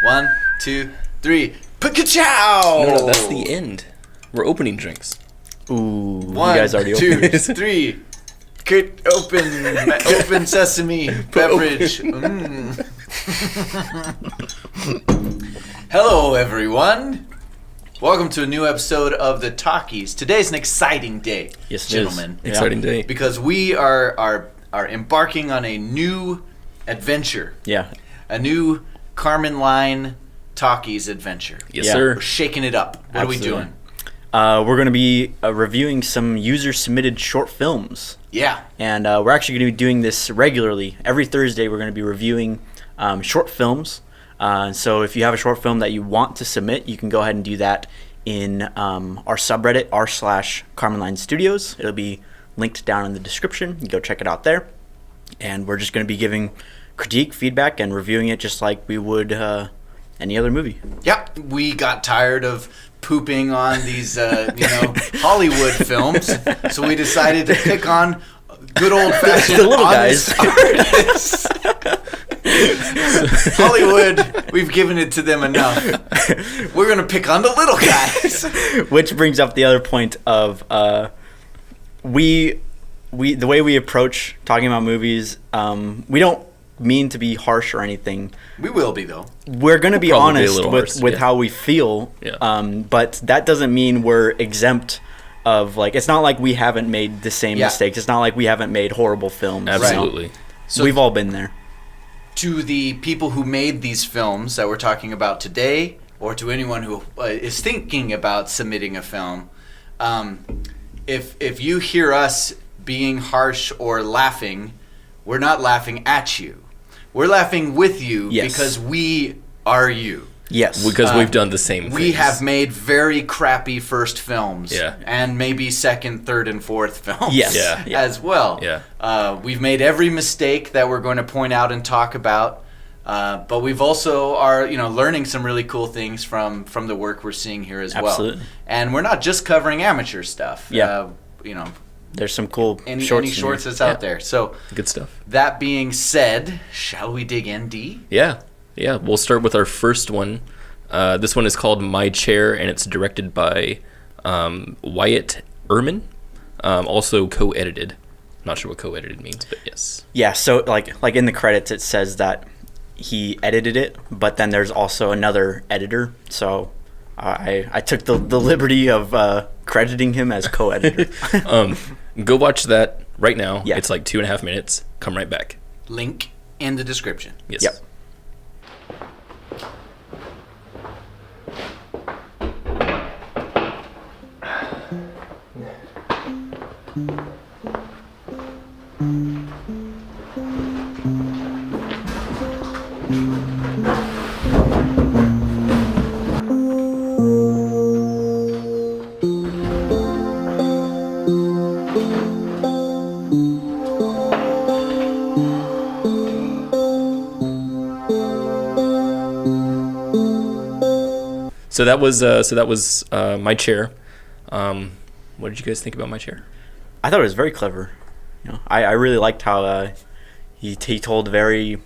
1, 2, 3. Pikachu! No, that's the end. We're opening drinks. Ooh, 1, you guys already 2, opened it. 3. Open sesame beverage. Hello, everyone. Welcome to a new episode of the Talkies. Today's an exciting day, Yes, gentlemen. it is. Exciting day. Because we are embarking on a new adventure. Yeah. A new Carmen Line Talkies adventure. Yes, Yeah. sir. We're shaking it up. What Absolutely. are we doing? We're going to be reviewing some user-submitted short films. Yeah. And we're actually going to be doing this regularly. Every Thursday, we're going to be reviewing short films. So if you have a short film that you want to submit, you can go ahead and do that in our subreddit, r/Carmenline Studios. It'll be linked down in the description. You can go check it out there. And we're just going to be giving critique, feedback, and reviewing it just like we would any other movie. Yeah. We got tired of pooping on these, Hollywood films. So we decided to pick on good old-fashioned The little guys. artists. Hollywood, we've given it to them enough. We're going to pick on the little guys. Which brings up the other point of we the way we approach talking about movies, we don't mean to be harsh or anything. We will be, though. We're going to be Probably a honest little with harsh, yeah. how we feel, Yeah. but that doesn't mean we're exempt of, like, it's not like we haven't made the same Yeah. mistakes. It's not like we haven't made horrible films. Absolutely. So We've all been there. to the people who made these films that we're talking about today, or to anyone who is thinking about submitting a film, if you hear us being harsh or laughing, we're not laughing at you. We're laughing with you Yes. because we are you. Yes. Because we've done the same things. We have made very crappy first films, Yeah. and maybe second, third, and fourth films Yes. Yeah. as well. Yeah. We've made every mistake that we're going to point out and talk about, but we've also are learning some really cool things from the work we're seeing here as well. Absolutely. And we're not just covering amateur stuff. Yeah. There's some cool Any shorts. shorts in that's Yeah. out there. So Good stuff. that being said, shall we dig in, D? Yeah. Yeah. We'll start with our first one. This one is called My Chair, and it's directed by Wyatt Ehrman. Also co-edited. Not sure what co-edited means, but yes. Yeah, so like in the credits it says that he edited it, but then there's also another editor. So I took the liberty of crediting him as co-editor. Go watch that right now. Yeah. It's like 2.5 minutes. Come right back. Link in the description. Yes. Yep. So that was My Chair. What did you guys think about My Chair? I thought it was very clever. I really liked how he told a very,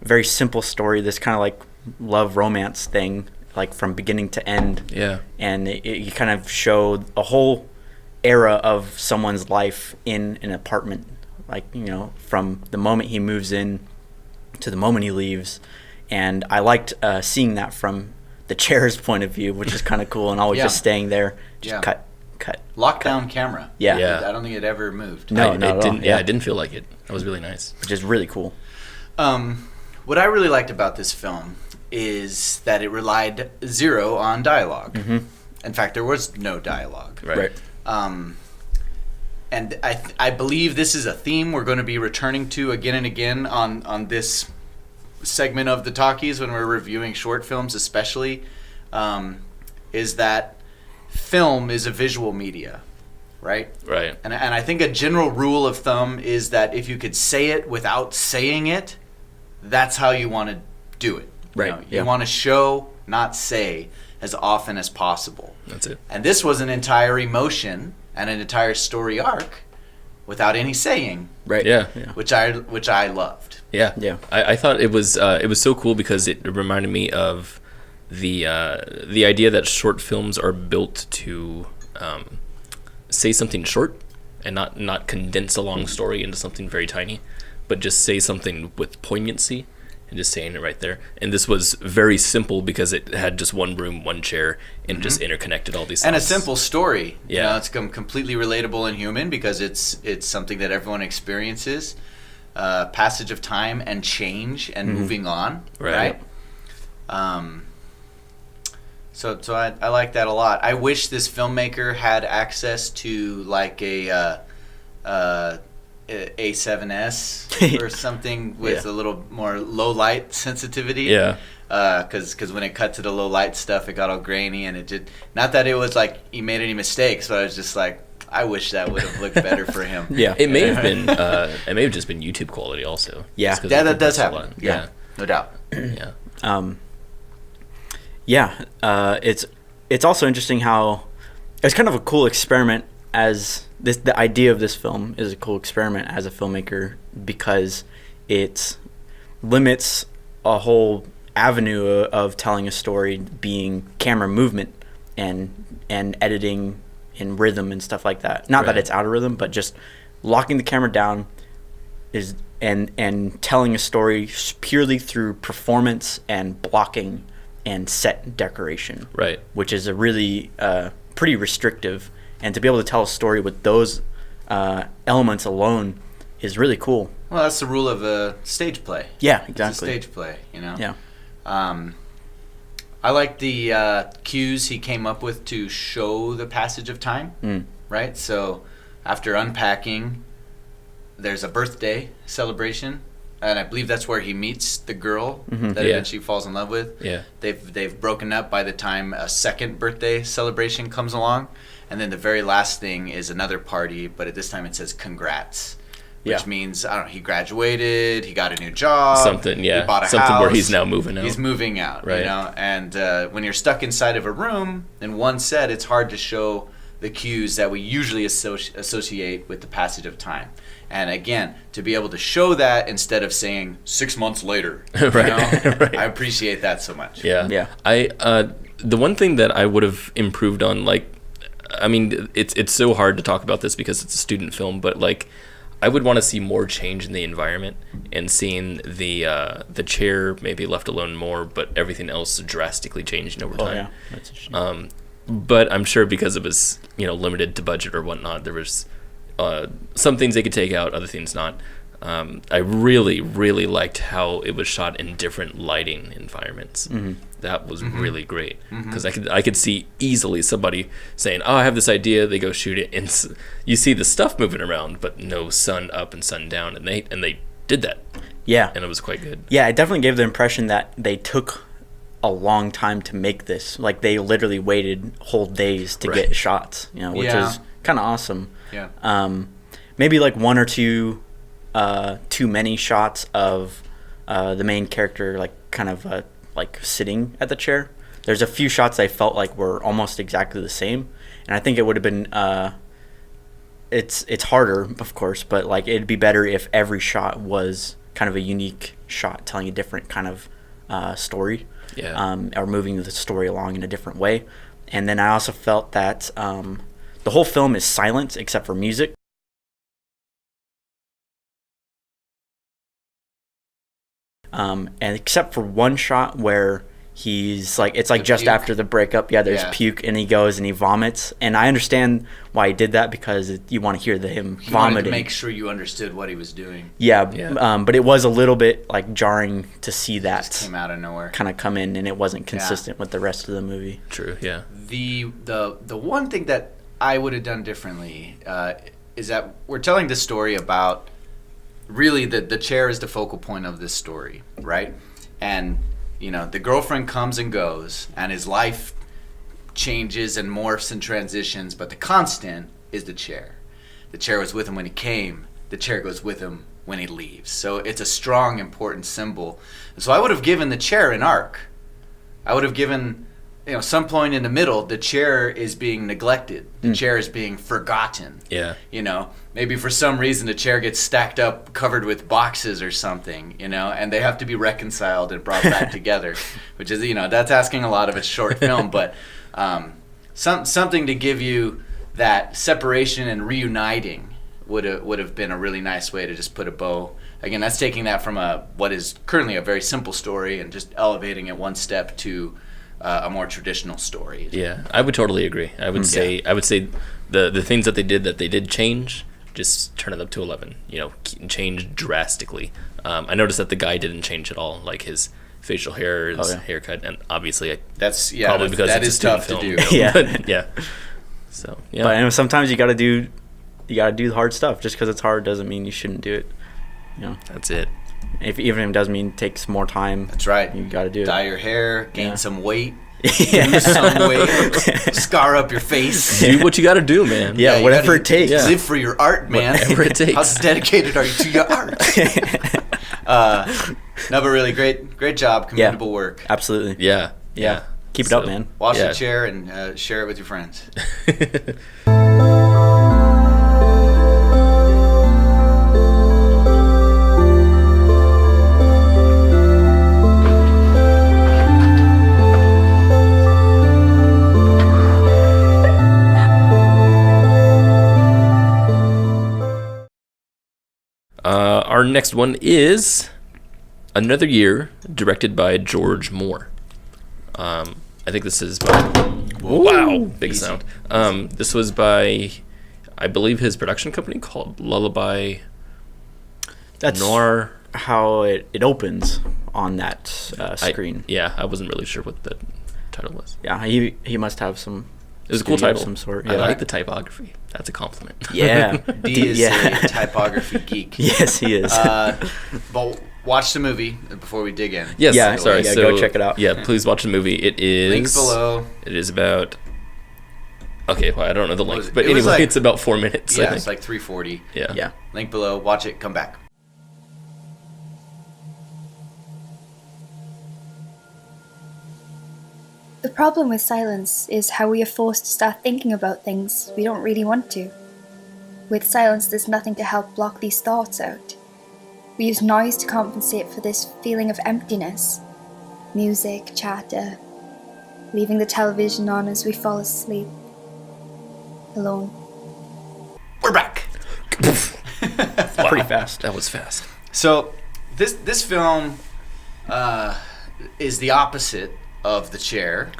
very simple story. This kind of like love romance thing, like from beginning to end. Yeah. And you kind of showed a whole era of someone's life in an apartment, like from the moment he moves in to the moment he leaves. And I liked seeing that from the chair's point of view, which is kind of cool, and always Yeah. just staying there, just Yeah. cut. Lockdown camera. Yeah. Yeah. I don't think it ever moved. No, it not at all. didn't. Yeah, it didn't feel like it. That was really nice. Which is really cool. What I really liked about this film is that it relied zero on dialogue. Mm-hmm. In fact, there was no dialogue. Right. And I believe this is a theme we're going to be returning to again and again on this segment of the Talkies when we're reviewing short films especially, is that film is a visual media, right? Right. And I think a general rule of thumb is that if you could say it without saying it, that's how you want to do it. Right, You yeah. want to show, not say, as often as possible. That's it. And this was an entire emotion and an entire story arc without any saying, Right. Yeah. which I loved. Yeah. Yeah. I thought it was so cool because it reminded me of the idea that short films are built to say something short and not condense a long story into something very tiny, but just say something with poignancy and just saying it right there. And this was very simple because it had just one room, one chair, and just interconnected all these And a thoughts. simple story. Yeah. You know, it's completely relatable and human because it's something that everyone experiences. Passage of time and change and moving on. Right. So I like that a lot. I wish this filmmaker had access to like a A7S or something with a little more low light sensitivity. Yeah. Because when it cut to the low light stuff, it got all grainy, and it did. Not that it was like he made any mistakes, but I was just like, I wish that would have looked better for him. Yeah. It may have been. It may have just been YouTube quality also. Yeah. Just 'cause Yeah, I that think does that's a happen. lot. Yeah, no doubt. Yeah. It's also interesting how it's kind of a cool experiment as the idea of this film is a cool experiment as a filmmaker because it limits a whole avenue of telling a story being camera movement and editing and rhythm and stuff like that. Not that Right. it's out of rhythm, but just locking the camera down is and telling a story purely through performance and blocking and set decoration. Right. Which is a really pretty restrictive, and to be able to tell a story with those elements alone is really cool. Well, that's the rule of a stage play. Yeah, It's a exactly. stage play, you know? Yeah. I like the cues he came up with to show the passage of time, right? So after unpacking, there's a birthday celebration, and I believe that's where he meets the girl that Yeah. eventually falls in love with. Yeah. They've broken up by the time a second birthday celebration comes along, and then the very last thing is another party, but at this time it says congrats. Which Yeah. means, I don't know, he graduated, he got a new job. Something, yeah. He bought a Something house. where he's now moving out. He's moving out, Right. you know? And when you're stuck inside of a room in one set, it's hard to show the cues that we usually associate with the passage of time. And again, to be able to show that instead of saying 6 months later, you Right. know? Right. I appreciate that so much. Yeah. Yeah. The one thing that I would have improved on, like, I mean, it's so hard to talk about this because it's a student film, but like, I would want to see more change in the environment and seeing the chair maybe left alone more, but everything else drastically changing over Oh time. yeah. That's interesting. But I'm sure because it was limited to budget or whatnot, there was some things they could take out, other things not. I really, really liked how it was shot in different lighting environments. That was really great because I could see easily somebody saying, "Oh, I have this idea." They go shoot it, and you see the stuff moving around, but no sun up and sun down, and they did that, Yeah. and it was quite good. Yeah, it definitely gave the impression that they took a long time to make this. Like they literally waited whole days to Right. get shots, which Yeah. is kind of awesome. Yeah. Maybe like one or two too many shots of the main character like kind of like sitting at the chair. There's a few shots I felt like were almost exactly the same, and I think it would have been it's harder, of course, but like it'd be better if every shot was kind of a unique shot telling a different kind of story, or moving the story along in a different way. And then I also felt that the whole film is silent except for music. And except for one shot where he's like, it's like The just puke. after the breakup. Yeah, there's Yeah. puke, and he goes and he vomits. And I understand why he did that because you want to hear him He wanted vomiting. to make sure you understood what he was doing. Yeah. Yeah. But it was a little bit like jarring to see Just that came out of nowhere. kind of come in, and it wasn't consistent with the rest of the movie. True. Yeah. The one thing that I would have done differently is that we're telling this story about really the chair is the focal point of this story, right? And the girlfriend comes and goes, and his life changes and morphs and transitions, but the constant is the chair. The chair was with him when he came. The chair goes with him when he leaves. So it's a strong, important symbol. And so I would have given the chair an arc. I would have given some point in the middle, the chair is being neglected. The chair is being forgotten. Yeah. Maybe for some reason the chair gets stacked up, covered with boxes or something, and they have to be reconciled and brought back together, which is, that's asking a lot of a short film, but something to give you that separation and reuniting would have been a really nice way to just put a bow. Again, that's taking that from what is currently a very simple story and just elevating it one step to a more traditional story. Yeah, I would totally agree. I would say the things that they did change, just turn it up to 11. Change drastically. I noticed that the guy didn't change at all, like his facial hair, his haircut, and obviously probably because that it's is a student tough film. to do. Yeah. But, yeah. So yeah. But sometimes you got to do the hard stuff. Just because it's hard doesn't mean you shouldn't do it. That's it. Even if it does mean it takes more time. That's right. You got to do it. Dye your hair, gain some weight, Yeah. lose some weight, scar up your face. Do what you got to do, man. Yeah, you whatever gotta it takes. Yeah. Live for your art, man. Whatever it takes. How dedicated are you to your art? No, but really great job, commendable work. Absolutely. Yeah. Keep it up, man. Wash Yeah. the chair and share it with your friends. Our next one is Another Year, directed by George Moore. I think this is by... Wow, big easy. sound. This was by, I believe, his production company called Lullaby That's Noir. how it opens on that screen. I wasn't really sure what the title was. Yeah, he must have some. It was a cool studio of title. some sort. I Yeah. like the typography. That's a compliment. Yeah. D is a typography geek. Yes, he is. But watch the movie before we dig in. Yes, Yeah, sorry. yeah, So, go check it out. Yeah, please watch the movie. It is... Link below. It is about... Okay, well, I don't know the was length, it? but It was anyway, like- it's about 4 minutes, I Yeah, think. it's like 3:40. Yeah. Yeah. Link below. Watch it. Come back. The problem with silence is how we are forced to start thinking about things we don't really want to. With silence, there's nothing to help block these thoughts out. We use noise to compensate for this feeling of emptiness. Music, chatter, leaving the television on as we fall asleep. Alone. We're back. Wow, Pretty fast. That was fast. So this film is the opposite of The Chair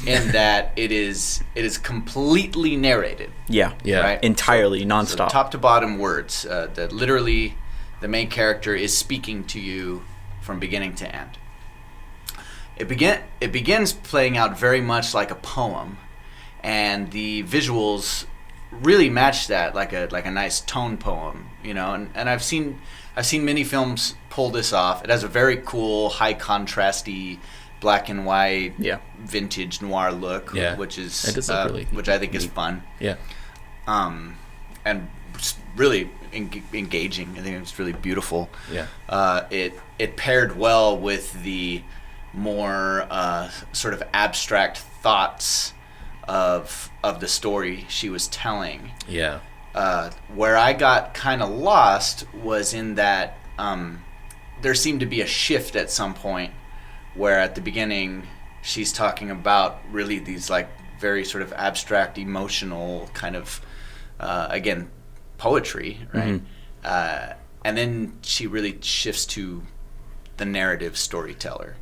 in that it is completely narrated. Yeah. Yeah. Right? Entirely So nonstop. top to bottom words. That literally the main character is speaking to you from beginning to end. It begins playing out very much like a poem, and the visuals really match that like a nice tone poem, And I've seen many films pull this off. It has a very cool, high contrasty, black and white, Yeah. vintage noir look, Yeah. which is It does look really which I think is fun. Yeah. And really engaging. I think it's really beautiful. Yeah. It paired well with the more sort of abstract thoughts of the story she was telling. Yeah. Where I got kind of lost was in that there seemed to be a shift at some point where at the beginning she's talking about really these like very sort of abstract emotional kind of again poetry, right? And then she really shifts to the narrative storyteller.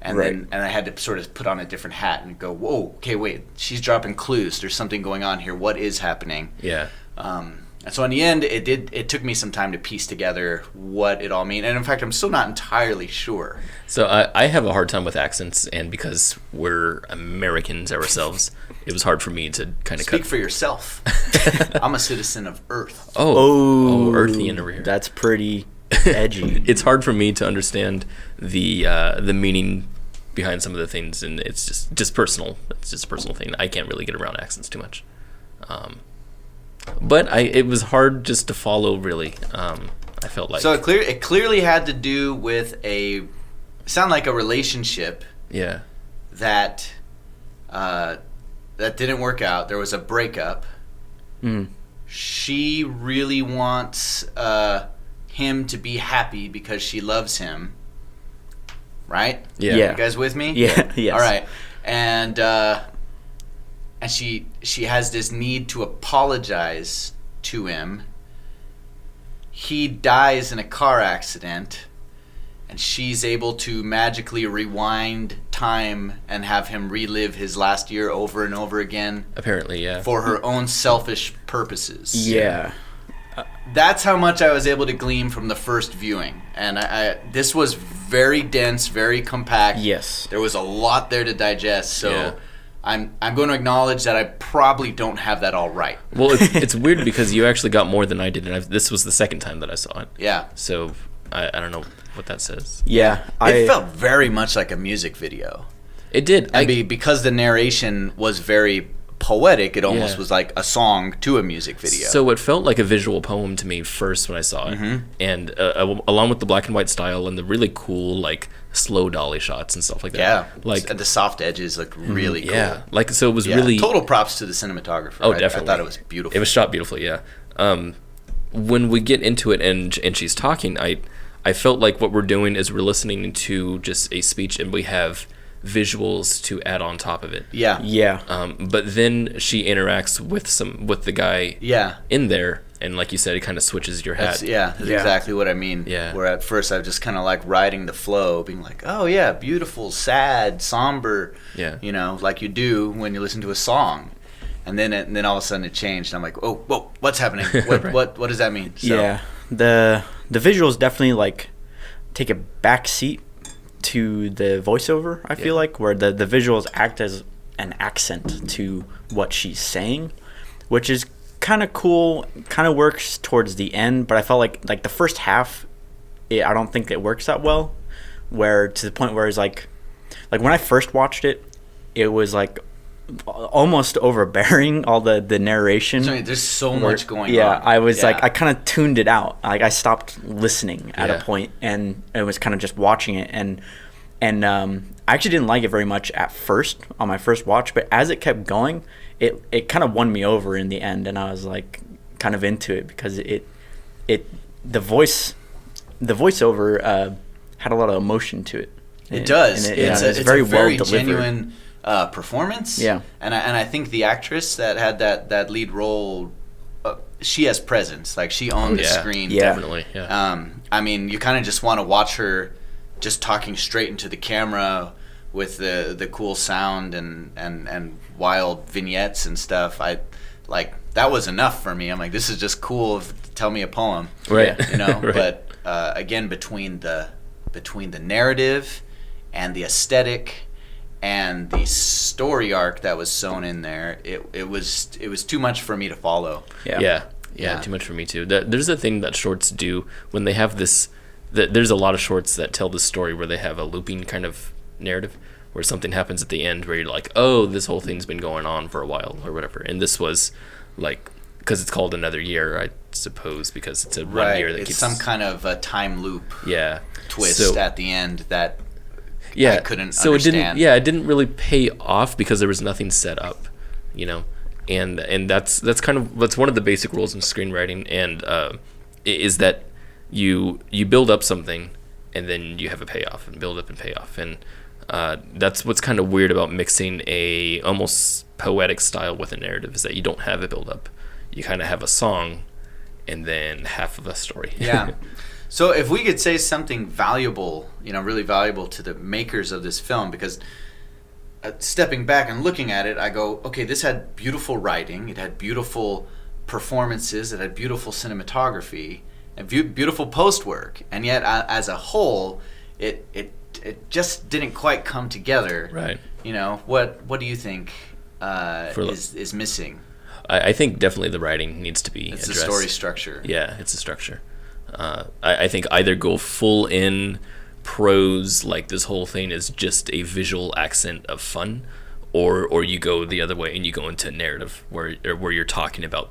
And Right. then I had to sort of put on a different hat and go, whoa, okay, wait, she's dropping clues. There's something going on here. What is happening? Yeah. And so in the end, it took me some time to piece together what it all means. And in fact, I'm still not entirely sure. So I have a hard time with accents, and because we're Americans ourselves, it was hard for me to kind of Speak cut. for yourself. I'm a citizen of Earth. Oh, earthy over here. That's pretty edgy. It's hard for me to understand the meaning behind some of the things, and it's just personal. It's just a personal thing. I can't really get around accents too much. But it was hard just to follow, really. I felt like So it clearly had to do with sound like a relationship yeah, that that didn't work out. There was a breakup. She really wants him to be happy because she loves him. Right? Yeah. Yeah. You guys with me? Yeah. Yes. All right. And she has this need to apologize to him. He dies in a car accident, and she's able to magically rewind time and have him relive his last year over and over again Apparently, yeah. for her own selfish purposes. Yeah. That's how much I was able to glean from the first viewing. And this was very dense, very compact. Yes. There was a lot there to digest, so Yeah. I'm going to acknowledge that I probably don't have that all right. Well, it's weird because you actually got more than I did, and this was the second time that I saw it. Yeah. So I don't know what that says. Yeah. It felt very much like a music video. It did. Because the narration was very poetic, it almost Yeah. was like a song to a music video. So it felt like a visual poem to me first when I saw it, and along with the black and white style and the really cool like slow dolly shots and stuff like that. yeah. like the soft edges look really cool. yeah, like so it was Yeah. really Total props to the cinematographer. Oh, I definitely. thought it was beautiful. It was shot beautifully, yeah. When we get into it and she's talking, I felt like what we're doing is we're listening to just a speech and we have visuals to add on top of it. Yeah. Yeah. But then she interacts with the guy Yeah. in there, and like you said, it kind of switches your hat. That's Yeah. exactly what I mean. Yeah. Where at first I was just kind of like riding the flow, being like, oh yeah, beautiful, sad, somber. Yeah. You know, like you do when you listen to a song. And then all of a sudden it changed. And I'm like, oh, whoa, what's happening? What, Right. what does that mean? So, Yeah. The visuals definitely like take a back seat to the voiceover, I feel like, where the visuals act as an accent to what she's saying, which is kind of cool, kind of works towards the end, but I felt like the first half, I don't think it works that well, where to the point where it's like when I first watched it, it was like almost overbearing, all the narration. So there's so much going on. Yeah, I was like, Yeah. I kind of tuned it out. Like I stopped listening at Yeah. a point, and it was kind of just watching it. And I actually didn't like it very much at first on my first watch, but as it kept going, it kind of won me over in the end, and I was like kind of into it because the voiceover had a lot of emotion to it. It does. And It's it's a very very well delivered. genuine performance. Yeah. And I think the actress that had that lead role, she has presence. Like she owned the screen. Yeah. Definitely, yeah. I mean, you kind of just want to watch her just talking straight into the camera with the cool sound and wild vignettes and stuff. That was enough for me. I'm like, this is just cool. Tell me a poem. Right. You know. Right. But again, between the narrative and the aesthetic and the story arc that was sewn in there, it was too much for me to follow. Yeah, Yeah. too much for me too. There's a thing that shorts do when they have this. There's a lot of shorts that tell the story where they have a looping kind of narrative, where something happens at the end where you're like, oh, this whole thing's been going on for a while or whatever. And this was like, because it's called Another Year, I suppose, because it's a one year that It's keeps some kind of a time loop yeah twist So- at the end that yeah, I couldn't so understand. it didn't really pay off because there was nothing set up, you know, and that's one of the basic rules in screenwriting, and is that you build up something and then you have a payoff and build up and payoff, and that's what's kind of weird about mixing a almost poetic style with a narrative, is that you don't have a build up, you kind of have a song and then half of a story. Yeah. So if we could say something valuable, really valuable to the makers of this film, because stepping back and looking at it, I go, okay, this had beautiful writing, it had beautiful performances, it had beautiful cinematography, and beautiful post work, and yet as a whole, it just didn't quite come together. Right. What do you think is missing? I think definitely the writing needs to be It's addressed. the story structure. Yeah, it's a structure. I think either go full in prose, like this whole thing is just a visual accent of fun, or you go the other way and you go into narrative where you're talking about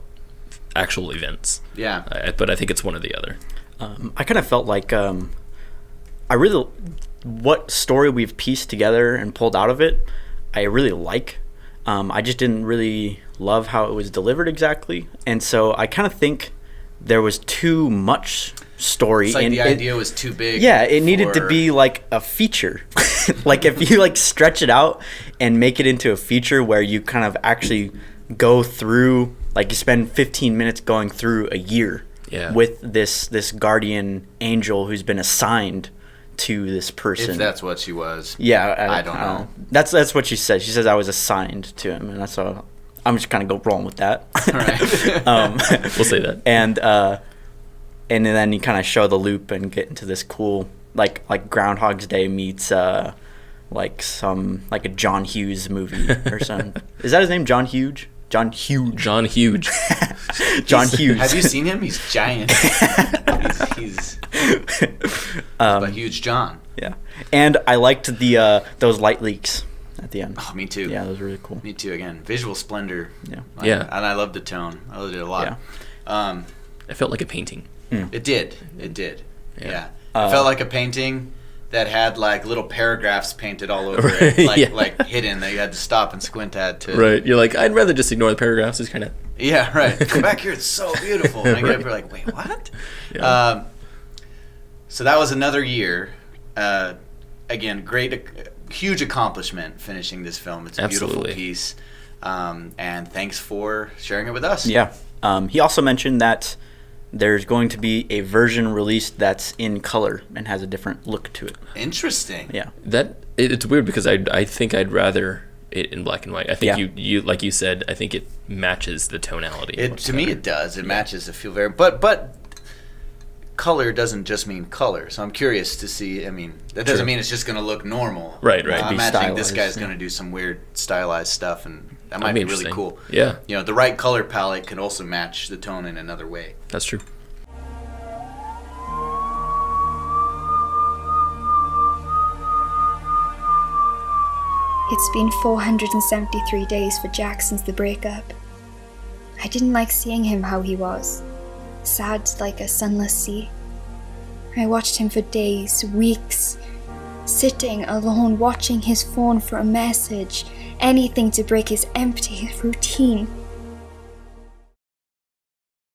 actual events. Yeah. But I think it's one or the other. I kind of felt like what story we've pieced together and pulled out of it, I really like. I just didn't really love how it was delivered exactly, and so I kind of think there was too much story. It's like and the idea was too big. Yeah, it needed to for- be like a feature. Like if you like stretch it out and make it into a feature where you kind of actually go through, like you spend 15 minutes going through a year with this guardian angel who's been assigned to this person. If that's what she was. Yeah, I don't know. That's what she said. She says I was assigned to him, and that's all. I'm just kind of go wrong with that. Right. We'll say that. And then you kind of show the loop and get into this cool like Groundhog's Day meets like a John Hughes movie or something. Is that his name? John Hughes. John Hughes. John Hughes. John Hughes. Have you seen him? He's giant. he's a huge John. Yeah, and I liked the those light leaks at the end. Oh, me too. Yeah, those were really cool. Me too. Again, visual splendor. Yeah. Yeah. And I loved the tone. I loved it a lot. Yeah. It felt like a painting. It did. It did. Yeah. Yeah. It felt like a painting that had like little paragraphs painted all over it, like like hidden that you had to stop and squint at. To Right. You're like, I'd rather just ignore the paragraphs. It's kind of. Yeah. Right. Come back here. It's so beautiful. And I get up here like, wait, what? Yeah. So that was another year. Again, great, huge accomplishment finishing this film. It's a beautiful piece. And thanks for sharing it with us. Yeah. He also mentioned that there's going to be a version released that's in color and has a different look to it. Interesting. Yeah. It's weird because I think I'd rather it in black and white. I think Yeah. you like you said, I think it matches the tonality. To me, it does. It matches the feel very. But color doesn't just mean color. So I'm curious to see. I mean, that doesn't mean it's just going to look normal. Right. I'm imagining this stylized, guy's going to do some weird stylized stuff, and that might be really interesting. cool. Yeah. You know, the right color palette can also match the tone in another way. That's true. It's been 473 days for Jack since the breakup. I didn't like seeing him how he was, sad like a sunless sea. I watched him for days, weeks, sitting alone watching his phone for a message, anything to break his empty routine.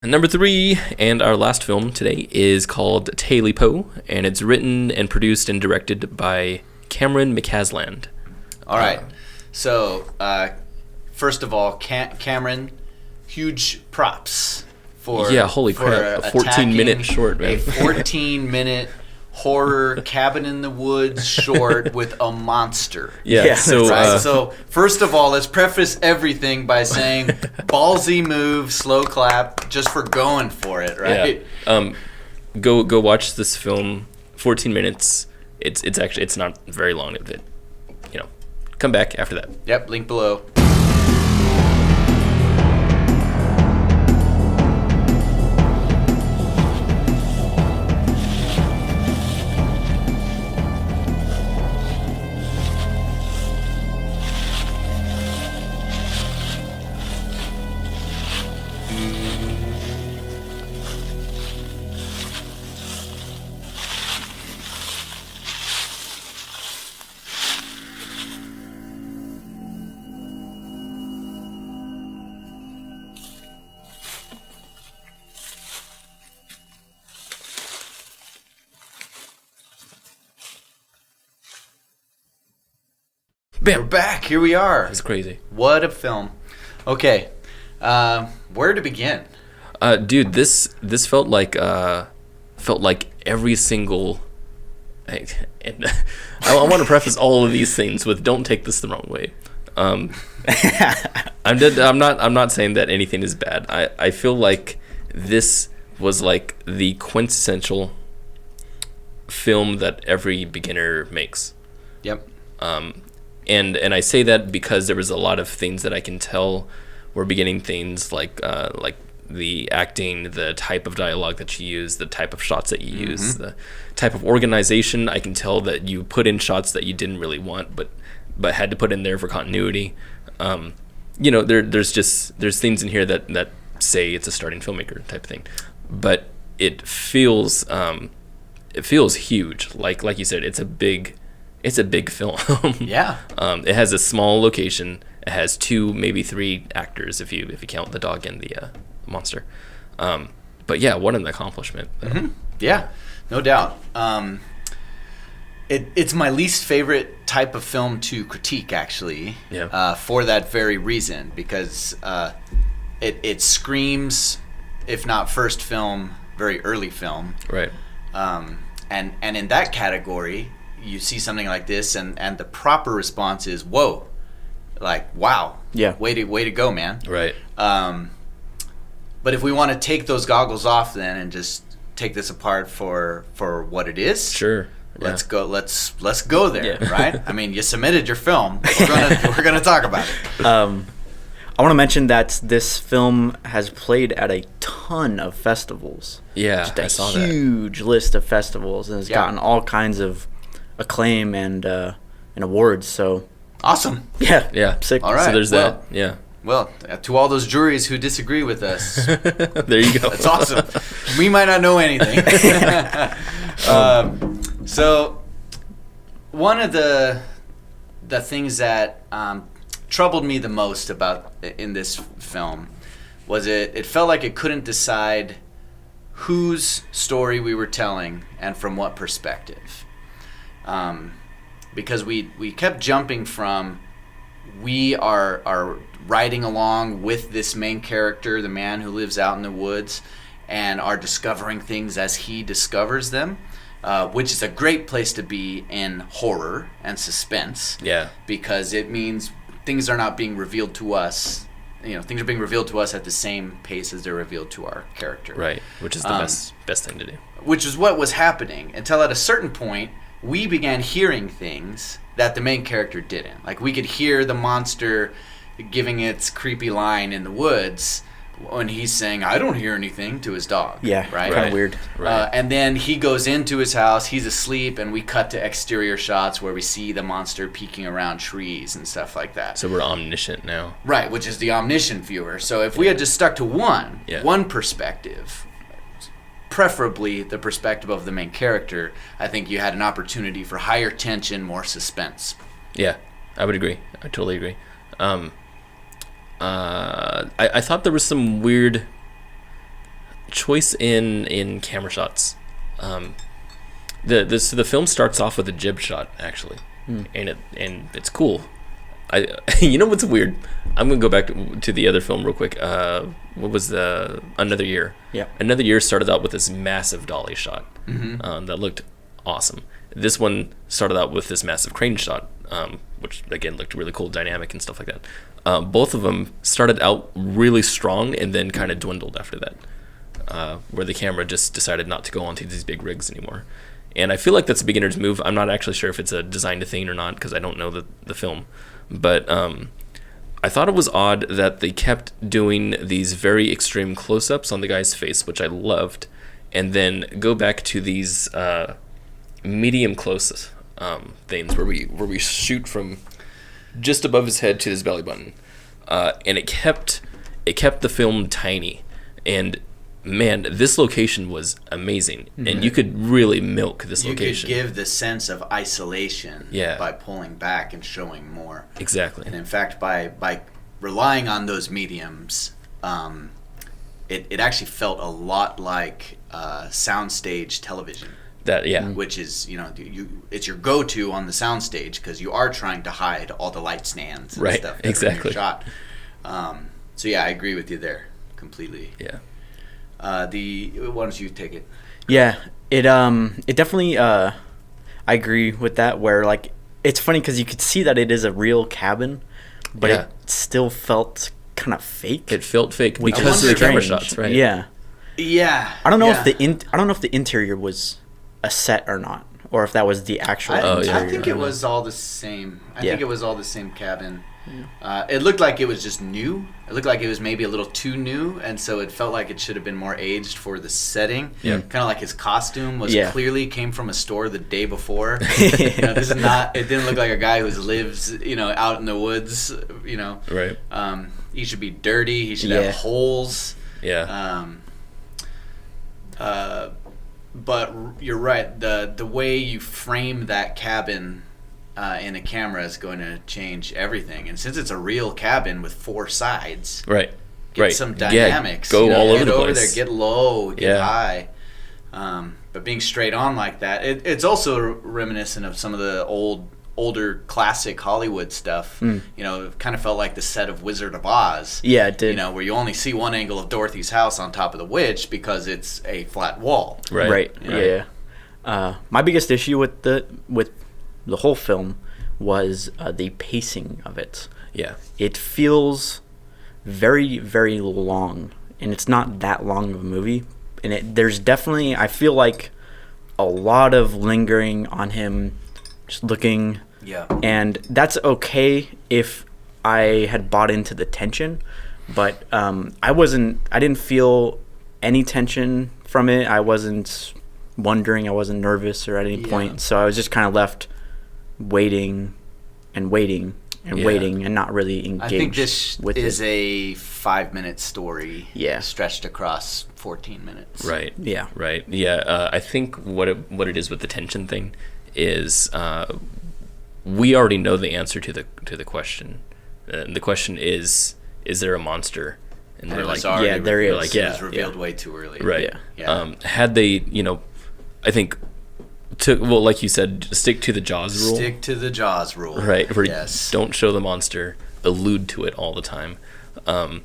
And number 3, and our last film today, is called Tailypo, and it's written and produced and directed by Cameron McCasland. All right. So, first of all, Cameron, huge props for holy crap, a 14-minute short, man. A 14-minute horror cabin in the woods short with a monster. Yeah. So, Right. So, first of all, let's preface everything by saying ballsy move, slow clap, just for going for it, right? Yeah. Go watch this film. 14 minutes. It's not very long of it. Come back after that. Yep, link below. Bam. We're back. Here we are. It's crazy. What a film. Okay. Where to begin? Dude, this felt like every single. And I want to preface all of these things with don't take this the wrong way. I'm not saying that anything is bad. I feel like this was like the quintessential film that every beginner makes. Yep. And I say that because there was a lot of things that I can tell were beginning things like the acting, the type of dialogue that you use, the type of shots that you use, the type of organization. I can tell that you put in shots that you didn't really want, but had to put in there for continuity. There's things in here that say it's a starting filmmaker type of thing, but it feels huge. Like you said, it's a big film. Yeah. It has a small location It has 2, maybe 3 actors if you count the dog and the monster. But yeah, what an accomplishment. Yeah, no doubt. It's my least favorite type of film to critique, actually. Yeah. For that very reason, because it screams, if not first film, very early film. Right. And in that category, you see something like this, and the proper response is, whoa, like, wow. Yeah. Way to go, man. Right. But if we want to take those goggles off then and just take this apart for what it is, Sure. let's go. Let's go there, Yeah. right? I mean, you submitted your film. We're gonna talk about it. I want to mention that this film has played at a ton of festivals. Yeah, Just I saw that. huge list of festivals, and it's Yeah. gotten all kinds of acclaim and awards. So Awesome. yeah, Yeah. sick. All right. So there's well, that. Yeah. Well, to all those juries who disagree with us, There you go. that's awesome. We might not know anything. So, one of the things that troubled me the most about in this film was it felt like it couldn't decide whose story we were telling and from what perspective. Because we kept jumping from we are riding along with this main character, the man who lives out in the woods, and are discovering things as he discovers them, which is a great place to be in horror and suspense. Yeah. Because it means things are not being revealed to us. Things are being revealed to us at the same pace as they're revealed to our character. Right. Which is the best thing to do. Which is what was happening until at a certain point we began hearing things that the main character didn't. Like, we could hear the monster giving its creepy line in the woods when he's saying, "I don't hear anything," to his dog. Yeah, right. kind of weird. Right. And then he goes into his house, he's asleep, and we cut to exterior shots where we see the monster peeking around trees and stuff like that. So we're omniscient now. Right, which is the omniscient viewer. So if we had just stuck to one perspective, preferably the perspective of the main character, I think you had an opportunity for higher tension, more suspense. Yeah, I would agree. I totally agree. I thought there was some weird choice in camera shots. The film starts off with a jib shot, actually, and it's cool. You know what's weird? I'm gonna go back to the other film real quick. What was the Another Year? Yeah. Another Year started out with this massive dolly shot that looked awesome. This one started out with this massive crane shot, which again looked really cool, dynamic and stuff like that. Both of them started out really strong and then kind of dwindled after that, where the camera just decided not to go onto these big rigs anymore. And I feel like that's a beginner's move. I'm not actually sure if it's a designed thing or not because I don't know the film. But I thought it was odd that they kept doing these very extreme close-ups on the guy's face, which I loved, and then go back to these medium close things where we shoot from just above his head to his belly button, and it kept the film tiny. And man, this location was amazing, and you could really milk this location. You could give the sense of isolation by pulling back and showing more. Exactly. And in fact, by relying on those mediums, it actually felt a lot like soundstage television. Which is, it's your go-to on the soundstage because you are trying to hide all the light stands and stuff that are in your shot. So yeah, I agree with you there completely. Yeah. Why don't you take it? Yeah, it definitely I agree with that. Where like it's funny because you could see that it is a real cabin, but it still felt kind of fake. It felt fake because of the camera shots, right? Yeah. Yeah. I don't know if the interior was a set or not, or if that was the actual interior. I think it was all the same. I think it was all the same cabin. It looked like it was just new. It looked like it was maybe a little too new, and so it felt like it should have been more aged for the setting. Yeah. Kind of like his costume was clearly came from a store the day before. This is not. It didn't look like a guy who lives, out in the woods. Right. He should be dirty. He should have holes. Yeah. But you're right. The way you frame that cabin in a camera is going to change everything. And since it's a real cabin with 4 sides, Right. get Right. some dynamics. Go all over get the over place. there, get low, get Yeah. high. But being straight on like that, it's also reminiscent of some of the older classic Hollywood stuff. You know, it kind of felt like the set of Wizard of Oz. Yeah, it did. You know, where you only see one angle of Dorothy's house on top of the witch because it's a flat wall. Right. Yeah. My biggest issue with the whole film was the pacing of it. Yeah. It feels very, very long, and it's not that long of a movie. And there's definitely, I feel like, a lot of lingering on him, just looking. Yeah. And that's okay if I had bought into the tension, but I didn't feel any tension from it. I wasn't wondering, I wasn't nervous or at any point, so I was just kind of left waiting and waiting and waiting and not really engaged. I think this with is it. a 5-minute story stretched across 14 minutes. Right. Yeah. Right. Yeah. I think what it is with the tension thing is we already know the answer to the question. The question is there a monster? And And they're it was like, already yeah, there is. like, It yeah, was revealed way too early. right. Yeah. Had they, I think, like you said, stick to the Jaws rule. Stick to the Jaws rule. Right. Where Yes. don't show the monster, allude to it all the time. And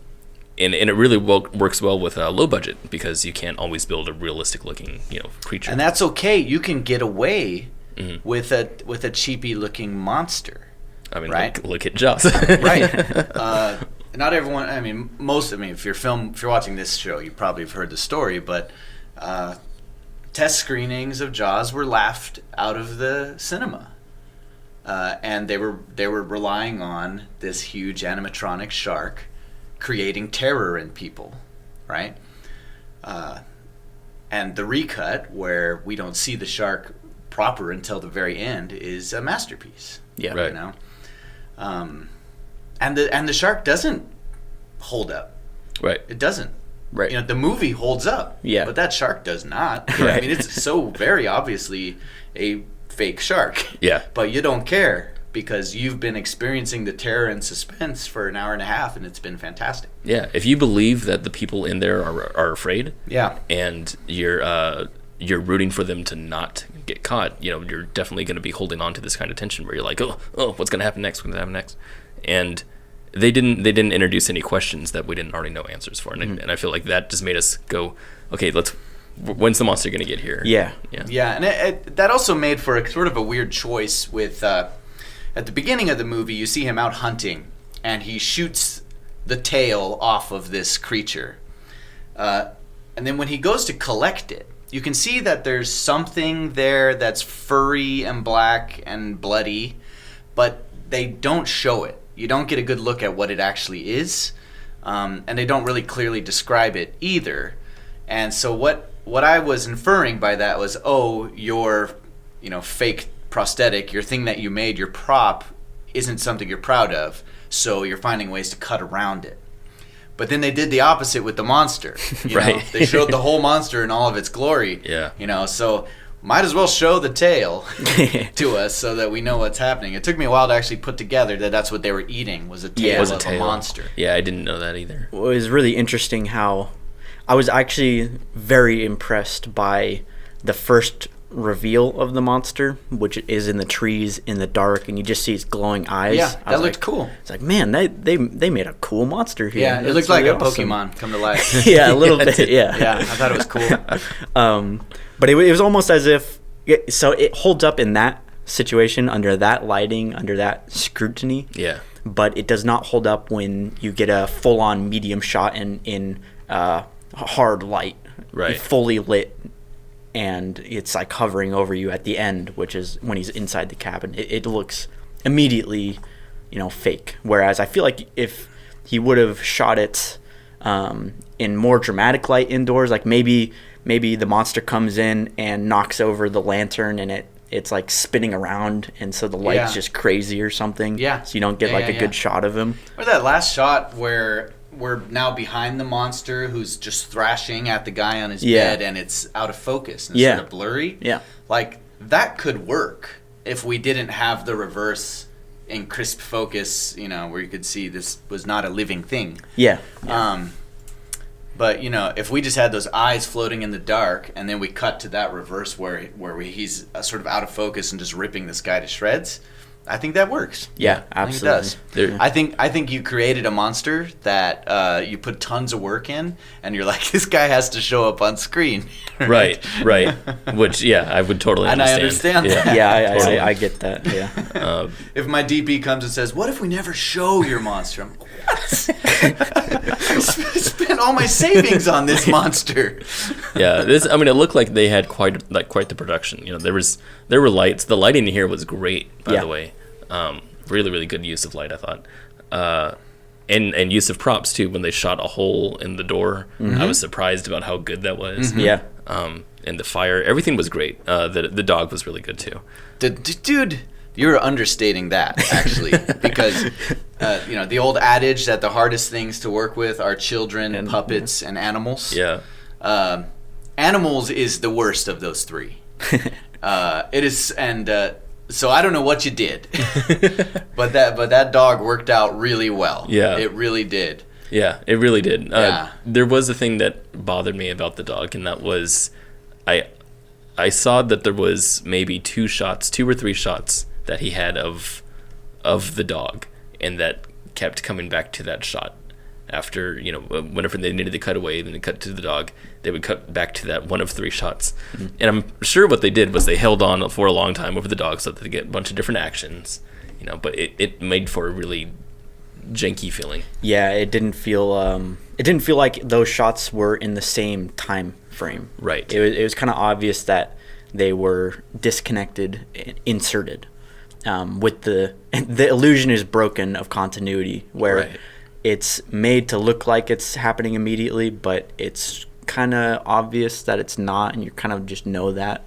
it really works well with low budget because you can't always build a realistic looking, creature. And that's okay. You can get away with a cheapy looking monster. I mean, right? look at Jaws. Right. Not everyone. I mean, if you're watching this show, you probably have heard the story. But test screenings of Jaws were laughed out of the cinema, and they were relying on this huge animatronic shark creating terror in people, right? And the recut, where we don't see the shark proper until the very end, is a masterpiece. Yeah. Right. You know. And the shark doesn't hold up. Right. It doesn't. Right. The movie holds up. Yeah. But that shark does not. Right. I mean, it's so very obviously a fake shark. Yeah. But you don't care because you've been experiencing the terror and suspense for an hour and a half, and it's been fantastic. Yeah. If you believe that the people in there are afraid, Yeah. and you're rooting for them to not get caught, you're definitely going to be holding on to this kind of tension where you're like, oh, what's going to happen next? What's going to happen next? And they didn't introduce any questions that we didn't already know answers for, and I feel like that just made us go, okay, when's the monster going to get here? Yeah. Yeah, and that also made for a sort of a weird choice with, at the beginning of the movie, you see him out hunting, and he shoots the tail off of this creature. And then when he goes to collect it, you can see that there's something there that's furry and black and bloody, but they don't show it. You don't get a good look at what it actually is, and they don't really clearly describe it either. And so what I was inferring by that was, your fake prosthetic, your thing that you made, your prop, isn't something you're proud of, so you're finding ways to cut around it. But then they did the opposite with the monster. Right. They showed the whole monster in all of its glory. Yeah. So might as well show the tail to us so that we know what's happening. It took me a while to actually put together that that's what they were eating, was a tail of a monster. Yeah, I didn't know that either. Well, it was really interesting how I was actually very impressed by the first reveal of the monster, which is in the trees in the dark, and you just see its glowing eyes. Yeah, I that was looked cool. It's like, man, they made a cool monster here. Yeah, it That's looked like really a awesome. Pokemon come to life. Yeah, a little bit. Yeah. Yeah, I thought it was cool. But it was almost as if so it holds up in that situation, under that lighting, under that scrutiny. Yeah. But it does not hold up when you get a full-on medium shot in hard light, Right. fully lit, and it's like hovering over you at the end, which is when he's inside the cabin. It looks immediately, fake. Whereas I feel like if he would have shot it in more dramatic light indoors, like maybe the monster comes in and knocks over the lantern and it's like spinning around, and so the light's just crazy or something. Yeah. So you don't get a good shot of him. Or that last shot where we're now behind the monster who's just thrashing at the guy on his bed, and it's out of focus and it's sort of blurry. Yeah. Like, that could work if we didn't have the reverse in crisp focus, where you could see this was not a living thing. Yeah. But if we just had those eyes floating in the dark, and then we cut to that reverse where he's sort of out of focus and just ripping this guy to shreds, I think that works. Yeah, absolutely. I think it does. I think you created a monster that you put tons of work in, and you're like, this guy has to show up on screen. Right. Which, I would totally understand. And I understand that. Yeah, Totally. I get that. Yeah. If my DP comes and says, "What if we never show your monster?" I'm like, what? I spent all my savings on this monster. Yeah, it looked like they had quite the production. There were lights. The lighting here was great, by the way. Really, really good use of light, I thought. And use of props too. When they shot a hole in the door, I was surprised about how good that was. Yeah. And the fire, everything was great. The dog was really good too. Dude, you're understating that, actually, because the old adage that the hardest things to work with are children, puppets, and animals. Yeah. Animals is the worst of those three. It is, and so I don't know what you did, but that dog worked out really well. Yeah. It really did. Yeah, it really did. Yeah. There was a thing that bothered me about the dog, and that was I saw that there was maybe 2 or 3 shots that he had of the dog, and that kept coming back to that shot. After, whenever they needed to cut away, then they cut to the dog, they would cut back to that one of 3 shots. Mm-hmm. And I'm sure what they did was they held on for a long time over the dog so that they get a bunch of different actions, but it made for a really janky feeling. Yeah, it didn't feel like those shots were in the same time frame. Right. It was kind of obvious that they were disconnected and inserted. With the illusion is broken of continuity, where Right. it's made to look like it's happening immediately, but it's kind of obvious that it's not, and you kind of just know that.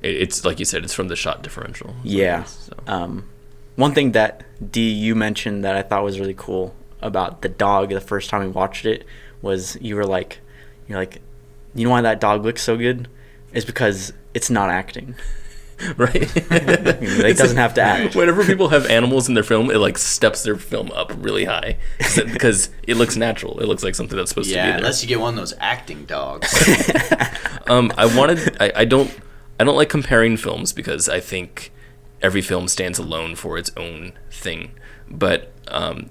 It's like you said, it's from the shot differential. Yeah. So. One thing that you mentioned that I thought was really cool about the dog the first time we watched it was you're like, you know why that dog looks so good? It's because it's not acting. Right. It doesn't have to act. Whenever people have animals in their film, it steps their film up really high because it looks natural. It looks like something that's supposed to be there. Unless you get one of those acting dogs. I don't like comparing films because I think every film stands alone for its own thing. But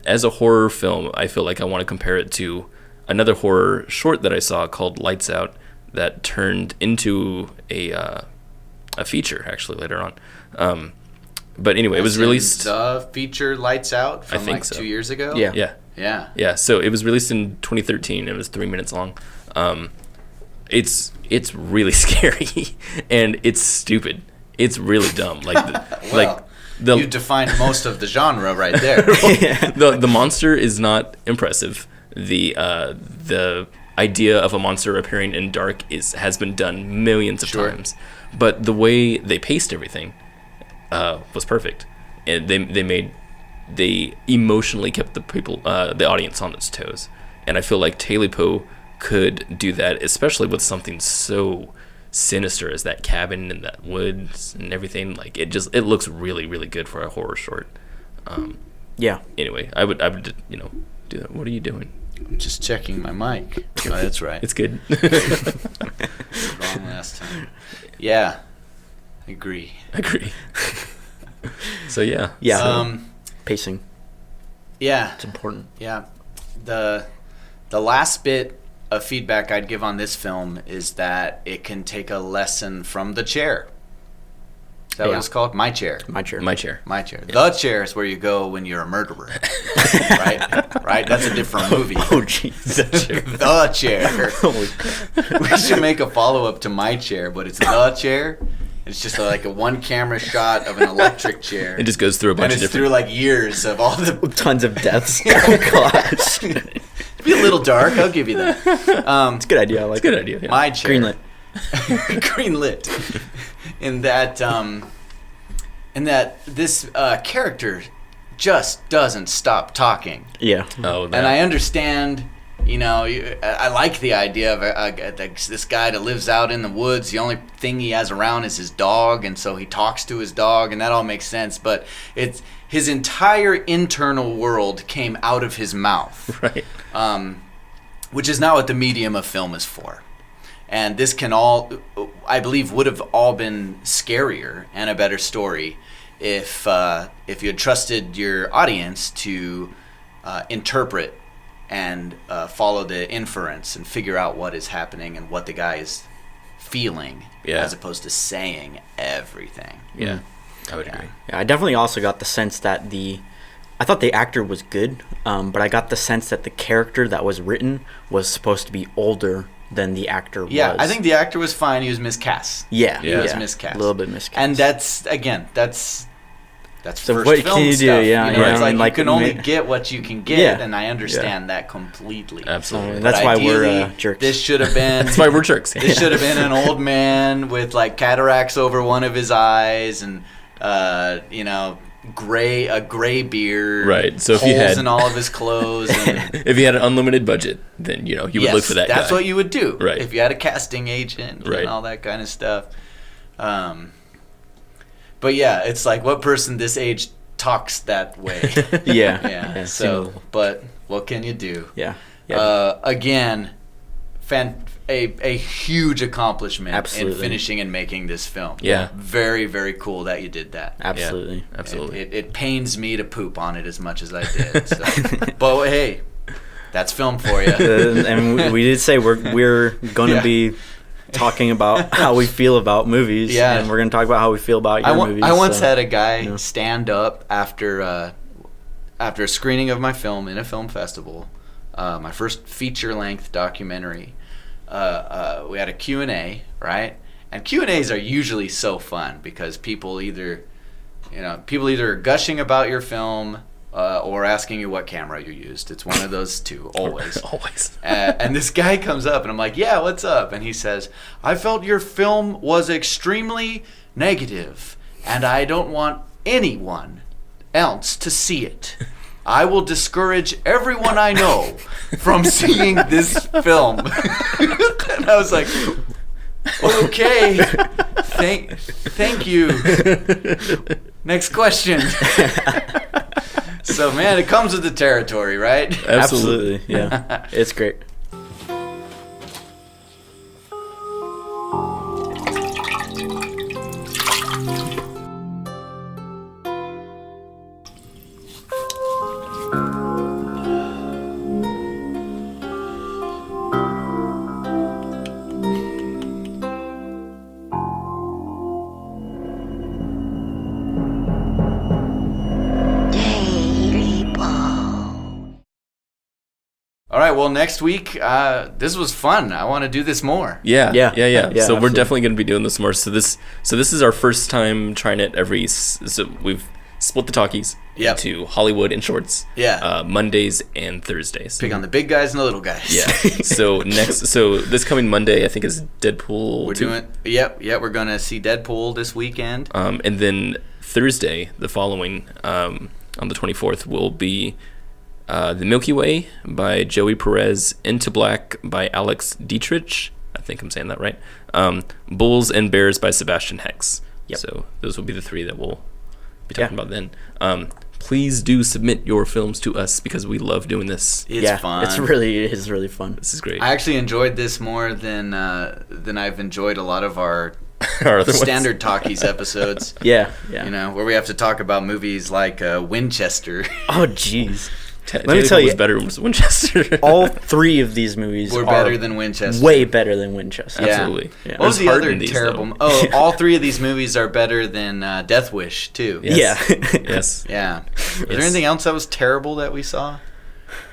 as a horror film, I feel like I want to compare it to another horror short that I saw called Lights Out that turned into a feature actually later on. But anyway, it was released. The feature Lights Out from I think so. 2 years ago? Yeah. So it was released in 2013. It was 3 minutes long. It's really scary and it's stupid. It's really dumb. You defined most of the genre right there. The monster is not impressive. The idea of a monster appearing in dark has been done millions of times, but the way they paced everything was perfect, and they emotionally kept the audience on its toes, and I feel like Tailypo could do that, especially with something so sinister as that cabin and that woods and everything. It looks really, really good for a horror short. Yeah. Anyway, I would do that. What are you doing? I'm just checking my mic. Oh, that's right. It's good. Wrong last time. Yeah, I agree. So yeah. Yeah. Pacing. Yeah. It's important. Yeah. The last bit of feedback I'd give on this film is that it can take a lesson from The Chair. Is that what it's called? My Chair. My Chair. Yeah. The Chair is where you go when you're a murderer. Right? That's a different movie. Oh, jeez. The Chair. We should make a follow-up to My Chair, but it's The Chair. It's just like a one camera shot of an electric chair. It just goes through a bunch of different... And it's through years of all the... Tons of deaths. Oh, gosh. It'd be a little dark, I'll give you that. It's a good idea. It's a good idea. Yeah. My Chair. Greenlit. Greenlit. In that this character just doesn't stop talking. Yeah. Oh, and I understand, I like the idea of this guy that lives out in the woods. The only thing he has around is his dog, and so he talks to his dog, and that all makes sense. But it's his entire internal world came out of his mouth, Right. Which is not what the medium of film is for. And this can all, I believe, would have all been scarier and a better story if you had trusted your audience to interpret and follow the inference and figure out what is happening and what the guy is feeling, as opposed to saying everything. Yeah, I would agree. Yeah, I definitely also got the sense that I thought the actor was good, but I got the sense that the character that was written was supposed to be older than the actor was. Yeah, I think the actor was fine. He was miscast. Yeah, He was miscast. A little bit miscast. And that's So first what film can you do? stuff. Yeah, It's like, like you can only ma- get what you can get, Yeah. and I understand that completely. Absolutely. That's But why we're ideally, jerks. This should have been. That's why we're jerks. This should have been an old man with like cataracts over one of his eyes, and a gray beard. Right, so if holes you had- in all of his clothes. And, If you had an unlimited budget, then you would look for that guy. That's what you would do. Right. If you had a casting agent Right. and all that kind of stuff. But yeah, it's like, what person this age talks that way? yeah, Yeah. it's So, but what can you do? yeah. Again, a huge accomplishment Absolutely. in finishing and making this film. Yeah. Very, very cool that you did that. Absolutely. Yeah, absolutely. It pains me to poop on it as much as I did. So. But hey, that's film for you. And we did say we're going to Yeah. be talking about how we feel about movies. Yeah. And we're going to talk about how we feel about your movies. I once so. had a guy stand up after a screening of my film in a film festival, my first feature-length documentary. We had a Q&A, right? And Q&As are usually so fun because people either are gushing about your film or asking you what camera you used. It's one of those two, always. Always. And this guy comes up, and I'm like, yeah, what's up? And he says, I felt your film was extremely negative, and I don't want anyone else to see it. I will discourage everyone I know from seeing this film. And I was like, okay, thank you. Next question. So, man, it comes with the territory, right? Absolutely. Yeah. It's great. All right, well, next week, this was fun. I want to do this more. Yeah. Yeah. So we're Absolutely. definitely going to be doing this more. So this is our first time trying it so we've split the talkies Yep. into Hollywood and shorts. Yeah. Mondays and Thursdays. Pick on the big guys and the little guys. Yeah. So this coming Monday, I think, is Deadpool. We're 2. doing, we're going to see Deadpool this weekend. And then Thursday, the following, on the 24th, will be The Milky Way by Joey Perez, Into Black by Alex Dietrich. I think I'm saying that right. Bulls and Bears by Sebastian Hex. Yep. So those will be the three that we'll be talking about then. Please do submit your films to us because we love doing this. It's fun. It is really fun. This is great. I actually enjoyed this more than I've enjoyed a lot of our Our other ones. standard Talkies episodes. Yeah. Where we have to talk about movies like Winchester. Oh, jeez. Let me tell you- was better was Winchester. All three of these movies Were are better than Winchester. Way better than Winchester. Yeah. Absolutely. Yeah. What was the hard other in these, terrible? though. Oh, all three of these movies are better than Death Wish too. Yes. Yeah. Yes. Yeah. Is there Yes. anything else that was terrible that we saw?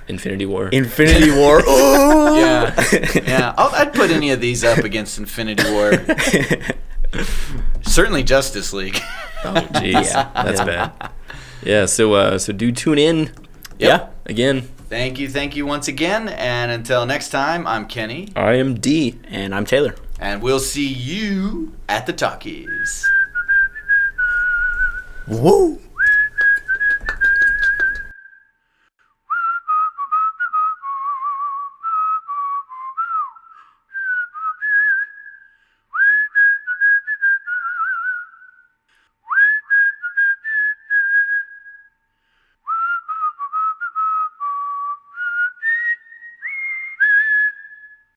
Infinity War. Infinity War. Oh! Yeah. I'd put any of these up against Infinity War. Certainly Justice League. Oh, jeez. That's bad. Yeah, so do tune in. Yeah. Again, Thank you once again. And until next time, I'm Kenny. I am D. And I'm Taylor. And we'll see you at the Talkies. Woo!